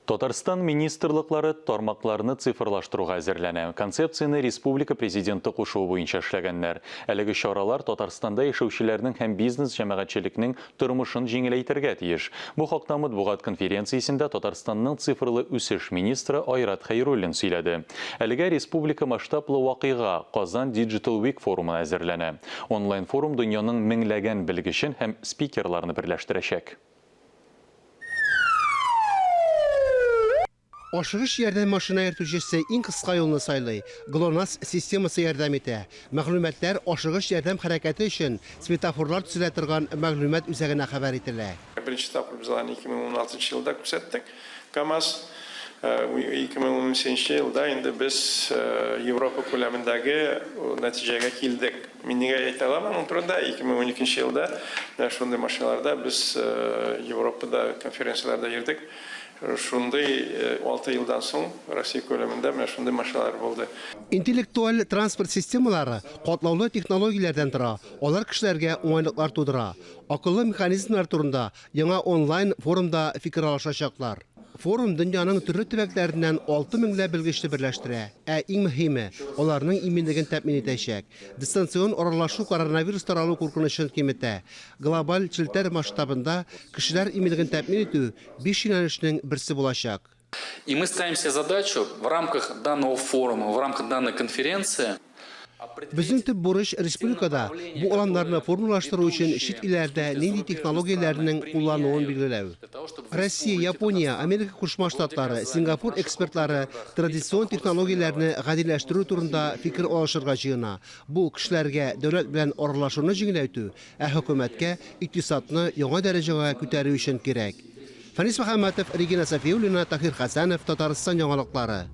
Татарстан министрлыклары тармакларны цифрлаштыруга әзерләнә. Концепцияны республика президенты кушуы буенча эшләгәннәр. Әлеге чаралар Татарстанда яшәүчеләрнең һәм бизнес җәмәгатьчелекнең тормышын җиңеләйтергә тиеш. Бу хакта матбугат конференциясендә Татарстанның цифрлы үсеш министры Айрат Хәйруллин сөйләде. Әлегә республика масштаблы вакыйга Казан Digital Week форумы әзерләнә. Онлайн форум дөньяның меңләгән белгечен һәм спикерларны берләштерәчәк. Ашыгыш ярдәм машина йөртүчесе иң кыска юлны сайлый. GLONASS системасы ярдәм итә. Мәгълүматлар ашыгыш ярдәм хәрәкәте өчен светофорлар төзелә торган мәгълүмат үзәгенә хәбәр ителә. Birinci etapı biz 2016 yılda күрсәттек. КамАЗ 2017 yılda indi biz Европа күләмендәге нәтиҗәгә килдек. Мин нигә әйтә аламын? Ул турында 2012 елда шундый машиналарда biz Европада конференцияларда йөрдек. Шундай 6 елдан соң Россия күләмендә менә шундай машиналар булды. Интеллектуаль транспорт системалары катлаулы технологияләрдән тора. Алар кешеләргә уңайлыклар тудыра. Акыллы механизмнар турында яңа онлайн форумда фикер алышачаклар. Форум дөньяның төрле төбәкләреннән 6000 белгечне берләштерә. Иң мөһиме, аларның иминлеген тәэмин итәчәк. Дистанцион аралашу коронавирус таралу куркынычын киметә. Глобаль челтәр масштабында кешеләр иминлеген тәэмин итү 5 юнәлешнең берсе булачак. И мы ставим себе задачу в рамках данного форума, в рамках данной конференции. Безнең төп бурыч республикада бу аланнарны формалаштыру өчен чит илләрдә нинди технологияләрнең куллануын билгеләү. Россия, Япония, Америка Кушма Штатлары, Сингапур экспертлары традицион технологияләрне гадиләштерү турында фикер алышырга җыена. Бу кешеләргә дәүләт белән аралашуны җиңеләйтү, хөкүмәткә икътисадны яңа дәрәҗәгә күтәрү өчен кирәк. Фанис Мөхәммәтов, Регина Сафиуллина, Тахир Хәсәнов, Татарстан яңалыклары.